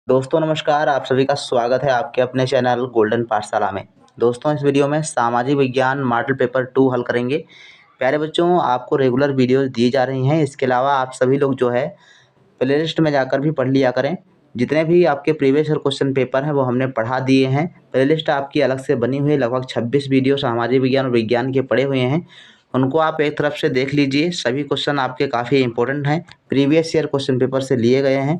दोस्तों नमस्कार, आप सभी का स्वागत है आपके अपने चैनल गोल्डन पाठशाला में। दोस्तों इस वीडियो में सामाजिक विज्ञान मॉडल पेपर 2 हल करेंगे। प्यारे बच्चों, आपको रेगुलर वीडियोस दी जा रही हैं। इसके अलावा आप सभी लोग जो है प्लेलिस्ट में जाकर भी पढ़ लिया करें। जितने भी आपके प्रीवियस ईयर क्वेश्चन पेपर हैं वो हमने पढ़ा दिए हैं। प्लेलिस्ट आपकी अलग से बनी हुई है, लगभग 26 वीडियो सामाजिक विज्ञान और विज्ञान के पड़े हुए हैं। उनको आप एक तरफ से देख लीजिए। सभी क्वेश्चन आपके काफ़ी इंपॉर्टेंट हैं, प्रीवियस ईयर क्वेश्चन पेपर से लिए गए हैं।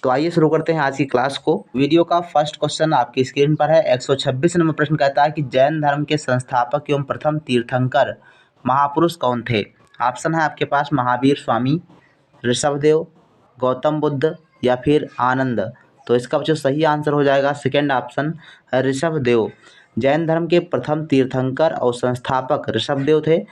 तो आइए शुरू करते हैं आज की क्लास को। वीडियो का फर्स्ट क्वेश्चन आपकी स्क्रीन पर है। 126 नंबर प्रश्न कहता है कि जैन धर्म के संस्थापक एवं प्रथम तीर्थंकर महापुरुष कौन थे। ऑप्शन है आपके पास महावीर स्वामी, ऋषभदेव, गौतम बुद्ध या फिर आनंद। तो इसका जो सही आंसर हो जाएगा सेकेंड ऑप्शन ऋषभदेव। जैन धर्म के प्रथम तीर्थंकर और संस्थापक ऋषभदेव थे।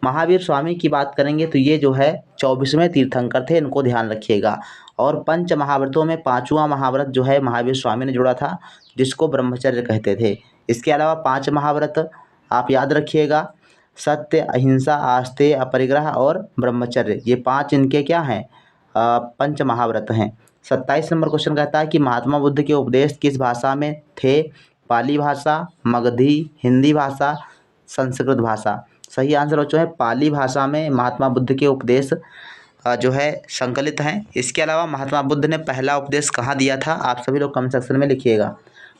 महावीर स्वामी की बात करेंगे तो ये जो है 24वें तीर्थंकर थे, इनको ध्यान रखिएगा। और पंच महाव्रतों में 5वां महाव्रत जो है महावीर स्वामी ने जोड़ा था, जिसको ब्रह्मचर्य कहते थे। इसके अलावा 5 महाव्रत आप याद रखिएगा, सत्य, अहिंसा, आस्तेय, अपरिग्रह और ब्रह्मचर्य। ये 5 इनके क्या हैं, पंच महाव्रत हैं। 27 नंबर क्वेश्चन कहता है कि महात्मा बुद्ध के उपदेश किस भाषा में थे। पाली भाषा, मगधी, हिंदी भाषा, संस्कृत भाषा। सही आंसर हो चुका है पाली भाषा में महात्मा बुद्ध के उपदेश जो है संकलित हैं। इसके अलावा महात्मा बुद्ध ने पहला उपदेश कहाँ दिया था, आप सभी लोग कमेंट सेक्शन में लिखिएगा।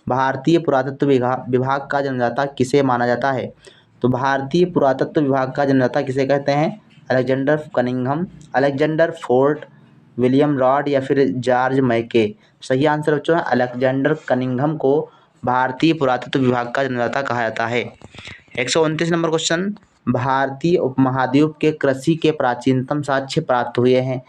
भारतीय पुरातत्व विभाग का जन्मदाता किसे माना जाता है। तो भारतीय पुरातत्व विभाग का जन्मदाता किसे कहते हैं। Alexander Cunningham, Alexander fort, William rod या फिर जॉर्ज मैके। सही आंसर बच्चों है अलेक्जेंडर कनिंघम को भारतीय पुरातत्व विभाग का जन्मदाता कहा जाता है। 129 नंबर क्वेश्चन, भारतीय उपमहाद्वीप के कृषि के प्राचीनतम साक्ष्य प्राप्त हुए हैं।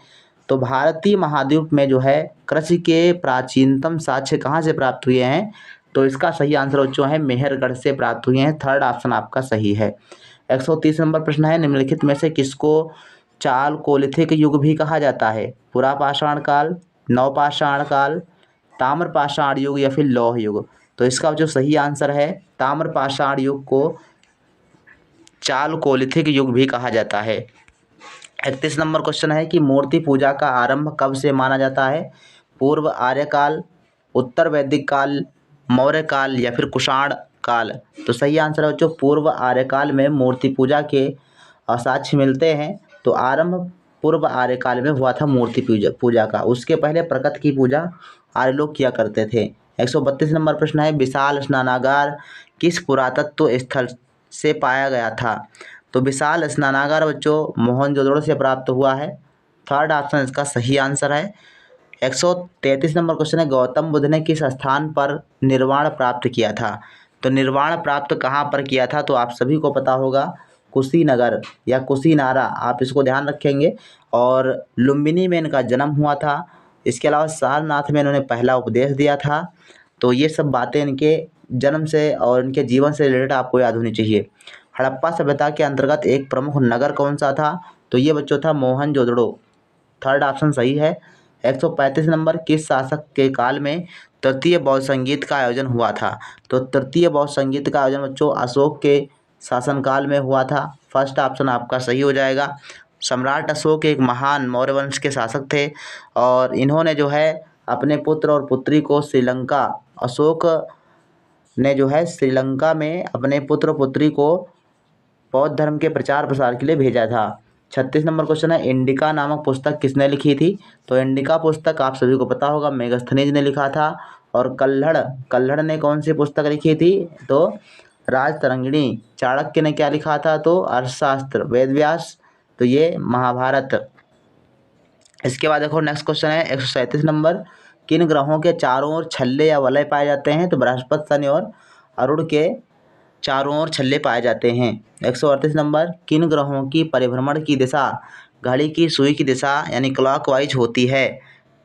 तो भारतीय महाद्वीप में जो है कृषि के प्राचीनतम साक्ष्य कहाँ से प्राप्त हुए हैं। तो इसका सही आंसर जो है मेहरगढ़ से प्राप्त हुए हैं। थर्ड ऑप्शन आपका सही है। 130 नंबर प्रश्न है, निम्नलिखित में से किसको चालकोलिथिक युग भी कहा जाता है। पुरापाषाण काल, नवपाषाण काल, ताम्रपाषाण युग या फिर लौह युग। तो इसका जो सही आंसर है ताम्रपाषाण युग को चालकोलिथिक युग भी कहा जाता है। 31 नंबर क्वेश्चन है कि मूर्ति पूजा का आरंभ कब से माना जाता है। पूर्व आर्यकाल, उत्तर वैदिक काल, मौर्य काल या फिर कुषाण काल। तो सही आंसर है बच्चों पूर्व आर्यकाल में मूर्ति पूजा के साक्ष्य मिलते हैं। तो आरंभ पूर्व आर्यकाल में हुआ था मूर्ति पूजा का। उसके पहले प्रकृति की पूजा आर्य लोग किया करते थे। 132 नंबर प्रश्न है, विशाल स्नानागार किस पुरातत्व स्थल से पाया गया था। तो विशाल स्नानागार बच्चों मोहनजोदड़ो से प्राप्त हुआ है। थर्ड ऑप्शन इसका सही आंसर है। 133 नंबर क्वेश्चन है, गौतम बुद्ध ने किस स्थान पर निर्वाण प्राप्त किया था। तो निर्वाण प्राप्त कहाँ पर किया था, तो आप सभी को पता होगा कुशीनगर या कुशीनारा, आप इसको ध्यान रखेंगे। और लुम्बिनी में इनका जन्म हुआ था। इसके अलावा सारनाथ में इन्होंने पहला उपदेश दिया था। तो ये सब बातें इनके जन्म से और इनके जीवन से रिलेटेड आपको याद होनी चाहिए। हड़प्पा सभ्यता के अंतर्गत एक प्रमुख नगर कौन सा था। तो ये बच्चों था मोहनजोदड़ो। थर्ड ऑप्शन सही है। 135 नंबर, किस शासक के काल में तृतीय बौद्ध संगीत का आयोजन हुआ था। तो तृतीय बौद्ध संगीत का आयोजन बच्चों अशोक के शासनकाल में हुआ था। फर्स्ट ऑप्शन आपका सही हो जाएगा। सम्राट अशोक एक महान मौर्य वंश के शासक थे और इन्होंने जो है अपने पुत्र और पुत्री को श्रीलंका, अशोक ने जो है श्रीलंका में अपने पुत्र पुत्री को बौद्ध धर्म के प्रचार प्रसार के लिए भेजा था। 36 नंबर क्वेश्चन है, इंडिका नामक पुस्तक किसने लिखी थी। तो इंडिका पुस्तक आप सभी को पता होगा मेगस्थनीज ने लिखा था। और कल्हड़ ने कौन सी पुस्तक लिखी थी, तो राजतरंगिणी। चाणक्य ने क्या लिखा था, तो अर्थशास्त्र। वेदव्यास, तो ये महाभारत। इसके बाद देखो नेक्स्ट क्वेश्चन है 137 नंबर, किन ग्रहों के चारों ओर छल्ले या वलय पाए जाते हैं। तो बृहस्पति, शनि और अरुण के चारों ओर छल्ले पाए जाते हैं। 138 नंबर, किन ग्रहों की परिभ्रमण की दिशा घड़ी की सुई की दिशा यानी क्लॉकवाइज होती है।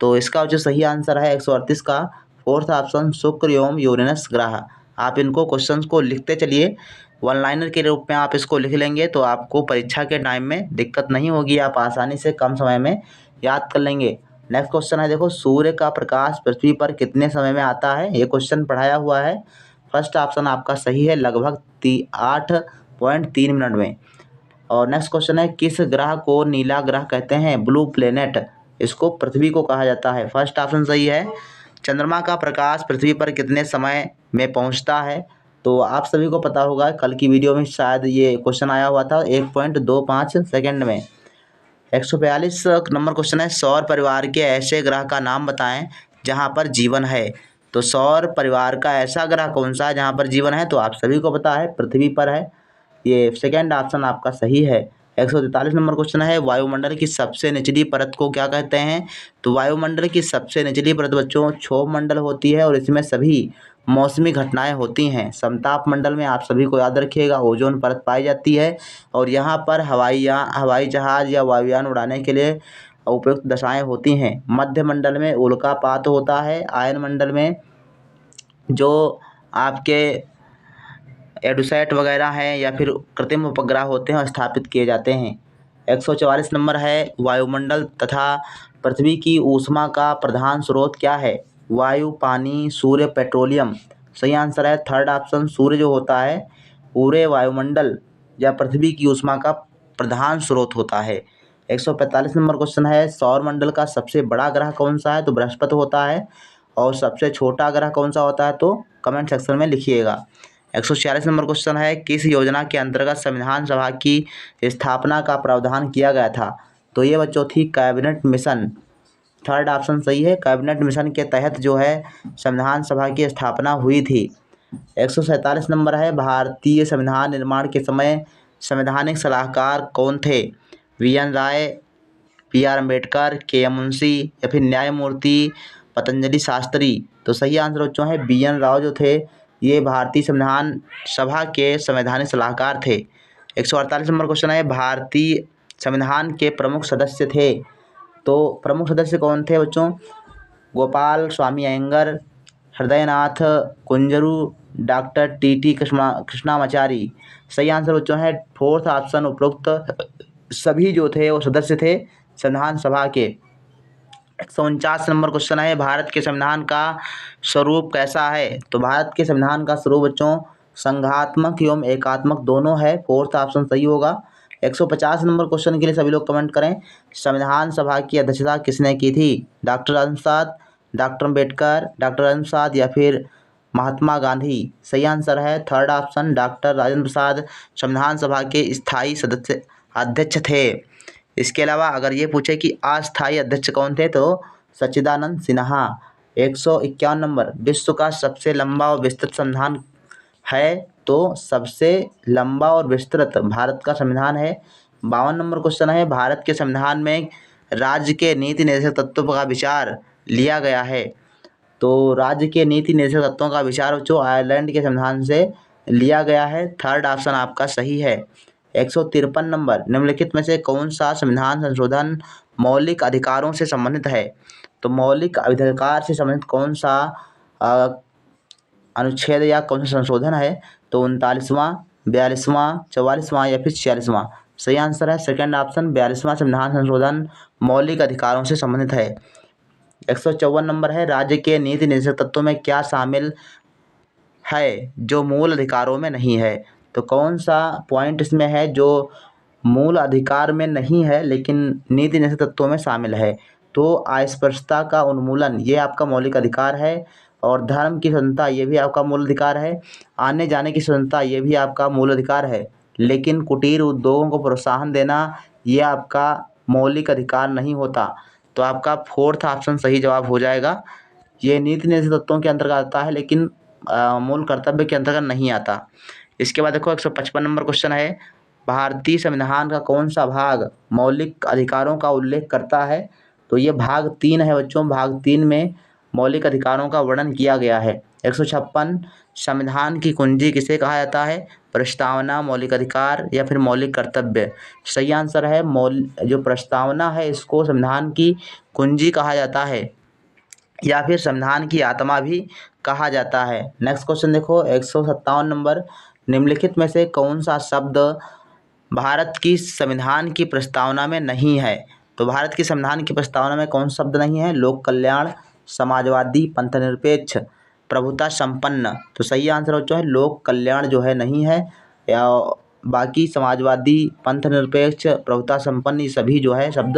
तो इसका जो सही आंसर है 138 का फोर्थ ऑप्शन शुक्र एवं यूरेनस ग्रह। आप इनको क्वेश्चंस को लिखते चलिए, वन लाइनर के रूप में आप इसको लिख लेंगे तो आपको परीक्षा के टाइम में दिक्कत नहीं होगी, आप आसानी से कम समय में याद कर लेंगे। नेक्स्ट क्वेश्चन है देखो, सूर्य का प्रकाश पृथ्वी पर कितने समय में आता है। ये क्वेश्चन पढ़ाया हुआ है। फर्स्ट ऑप्शन आपका सही है, लगभग 8.3 मिनट में। और नेक्स्ट क्वेश्चन है, किस ग्रह को नीला ग्रह कहते हैं, ब्लू प्लेनेट। इसको पृथ्वी को कहा जाता है। फर्स्ट ऑप्शन सही है। चंद्रमा का प्रकाश पृथ्वी पर कितने समय में पहुंचता है? तो आप सभी को पता होगा, कल की वीडियो में शायद ये क्वेश्चन आया हुआ था, 1.25 सेकंड में। 142 नंबर क्वेश्चन है, सौर परिवार के ऐसे ग्रह का नाम बताएं जहां पर जीवन है। तो सौर परिवार का ऐसा ग्रह कौन सा है जहां पर जीवन है? तो आप सभी को पता है, पृथ्वी पर है। ये सेकंड ऑप्शन आपका सही है। 143 नंबर क्वेश्चन है, वायुमंडल की सबसे निचली परत को क्या कहते हैं? तो वायुमंडल की सबसे निचली परत बच्चों क्षोभ मंडल होती है और इसमें सभी मौसमी घटनाएं होती हैं। समताप मंडल में आप सभी को याद रखिएगा ओजोन परत पाई जाती है और यहाँ पर हवाई जहाज या वायुयान उड़ाने के लिए उपयुक्त दशाएं होती हैं। मध्य मंडल में उल्कापात होता है। आयन मंडल में जो आपके एडुसैट वगैरह हैं या फिर कृत्रिम उपग्रह होते हैं स्थापित किए जाते हैं। 144 नंबर है, वायुमंडल तथा पृथ्वी की ऊष्मा का प्रधान स्रोत क्या है? वायु, पानी, सूर्य, पेट्रोलियम। सही आंसर है थर्ड ऑप्शन, सूर्य जो होता है पूरे वायुमंडल या पृथ्वी की ऊष्मा का प्रधान स्रोत होता है। 145 नंबर क्वेश्चन है, सौरमंडल का सबसे बड़ा ग्रह कौन सा है? तो बृहस्पति होता है। और सबसे छोटा ग्रह कौन सा होता है? तो कमेंट सेक्शन में लिखिएगा। 146 नंबर क्वेश्चन है, किस योजना के अंतर्गत संविधान सभा की स्थापना का प्रावधान किया गया था? तो ये बच्चों थी कैबिनेट मिशन। थर्ड ऑप्शन सही है, कैबिनेट मिशन के तहत जो है संविधान सभा की स्थापना हुई थी। 147 नंबर है, भारतीय संविधान निर्माण के समय संवैधानिक सलाहकार कौन थे? VN राय, PR अम्बेडकर, KM मुंशी या फिर न्यायमूर्ति पतंजलि शास्त्री। तो सही आंसर बच्चों है BN राव जो थे ये भारतीय संविधान सभा के संवैधानिक सलाहकार थे। 148 नंबर क्वेश्चन है, भारतीय संविधान के प्रमुख सदस्य थे। तो प्रमुख सदस्य कौन थे बच्चों? Gopal Swami Iyengar, Hridaynath Kunzru, doctor TT Krishnamachari. सही आंसर बच्चों है फोर्थ ऑप्शन, उपरोक्त सभी जो थे वो सदस्य थे संविधान सभा के। 149 नंबर क्वेश्चन है, भारत के संविधान का स्वरूप कैसा है? तो भारत के संविधान का स्वरूप बच्चों संघात्मक एवं एकात्मक दोनों है। फोर्थ ऑप्शन सही होगा। 150 नंबर क्वेश्चन के लिए सभी लोग कमेंट करें, संविधान सभा की अध्यक्षता किसने की थी? Doctor Rajendra Prasad, doctor Ambedkar, doctor Rajendra Prasad या फिर महात्मा गांधी। सही आंसर है third option, doctor Rajendra Prasad संविधान सभा के स्थायी सदस्य अध्यक्ष थे। इसके अलावा अगर ये पूछे कि अस्थायी अध्यक्ष कौन थे? तो सच्चिदानंद सिन्हा। 151 नंबर, विश्व का सबसे लंबा और विस्तृत संविधान है? तो सबसे लंबा और विस्तृत भारत का संविधान है। 52 नंबर क्वेश्चन है, भारत के संविधान में राज्य के नीति निर्देशक तत्वों का विचार लिया गया है। तो राज्य के नीति निर्देशक तत्वों का विचार जो आयरलैंड के संविधान से लिया गया है। थर्ड ऑप्शन आपका सही है। 153 नंबर, निम्नलिखित में से कौन सा संविधान संशोधन मौलिक अधिकारों से संबंधित है? तो मौलिक अधिकार से संबंधित कौन सा अनुच्छेद या कौन सा संशोधन है? तो 39वां, 42वां, 44वां या फिर 46वां। सही आंसर है सेकंड ऑप्शन, 42वां संविधान संशोधन मौलिक अधिकारों से संबंधित है। 154 नंबर है, राज्य के नीति निर्देशक तत्वों में क्या शामिल है जो मूल अधिकारों में नहीं है? तो कौन सा पॉइंट इसमें है जो मूल अधिकार में नहीं है लेकिन नीति निर्देशक तत्वों में शामिल है? तो अस्पृश्यता का उन्मूलन ये आपका मौलिक अधिकार है और धर्म की स्वतंत्रता ये भी आपका मूल अधिकार है। आने जाने की स्वतंत्रता ये भी आपका मूल अधिकार है, लेकिन कुटीर उद्योगों को प्रोत्साहन देना ये आपका मौलिक अधिकार नहीं होता। तो आपका फोर्थ ऑप्शन सही जवाब हो जाएगा। ये नीति निर्देशक तत्वों के अंतर्गत आता है लेकिन मूल कर्तव्य के अंतर्गत नहीं आता। इसके बाद देखो 155 नंबर क्वेश्चन है, भारतीय संविधान का कौन सा भाग मौलिक अधिकारों का उल्लेख करता है? तो ये भाग 3 है बच्चों, भाग 3 में मौलिक अधिकारों का वर्णन किया गया है। 156, संविधान की कुंजी किसे कहा जाता है? प्रस्तावना, मौलिक अधिकार या फिर मौलिक कर्तव्य। सही आंसर है जो प्रस्तावना है इसको संविधान की कुंजी कहा जाता है या फिर संविधान की आत्मा भी कहा जाता है। नेक्स्ट क्वेश्चन देखो 157 नंबर, निम्नलिखित में से कौन सा शब्द भारत की संविधान की प्रस्तावना में नहीं है? तो भारत की संविधान की प्रस्तावना में कौन सा शब्द नहीं है? लोक कल्याण, समाजवादी, पंथनिरपेक्ष, प्रभुता संपन्न। तो सही आंसर जो है लोक कल्याण जो है नहीं है, या बाकी समाजवादी, पंथनिरपेक्ष, प्रभुता संपन्न ये सभी जो है शब्द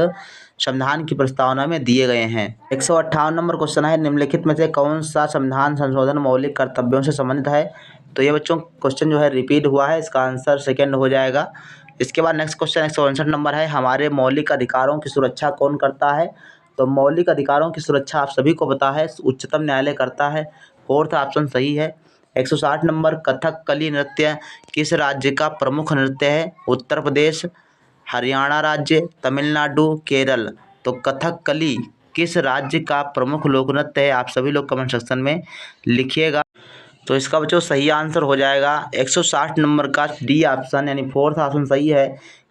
संविधान की प्रस्तावना में दिए गए हैं। 158 नंबर क्वेश्चन है, निम्नलिखित में से कौन सा संविधान संशोधन मौलिक कर्तव्यों से संबंधित है। तो ये बच्चों क्वेश्चन जो है रिपीट हुआ है, इसका आंसर सेकेंड हो जाएगा। इसके बाद नेक्स्ट क्वेश्चन 159 नंबर है, हमारे मौलिक अधिकारों की सुरक्षा कौन करता है। तो मौलिक अधिकारों की सुरक्षा आप सभी को पता है, उच्चतम न्यायालय करता है। फोर्थ ऑप्शन सही है। 160 नंबर, कथकली नृत्य किस राज्य का प्रमुख नृत्य है। उत्तर प्रदेश, हरियाणा राज्य, तमिलनाडु, केरल। तो कथकली किस राज्य का प्रमुख लोक नृत्य है, आप सभी लोग कमेंट सेक्शन में लिखिएगा। तो इसका बच्चों सही आंसर हो जाएगा 160 नंबर का डी ऑप्शन, यानी फोर्थ ऑप्शन सही है।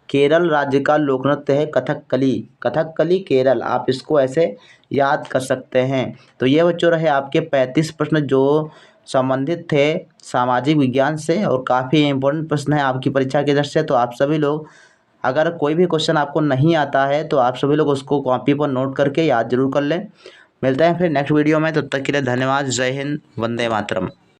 केरल राज्य का लोक नृत्य है कथकली। कथकली केरल, आप इसको ऐसे याद कर सकते हैं। तो ये बच्चों रहे आपके 35 प्रश्न जो संबंधित थे सामाजिक विज्ञान से, और काफ़ी इम्पोर्टेंट प्रश्न है आपकी परीक्षा के दृष्टि से। तो आप सभी लोग, अगर कोई भी क्वेश्चन आपको नहीं आता है तो आप सभी लोग उसको कॉपी पर नोट करके याद जरूर कर लें। मिलते हैं फिर नेक्स्ट वीडियो में, तब तक के लिए धन्यवाद। जय हिंद, वंदे मातरम।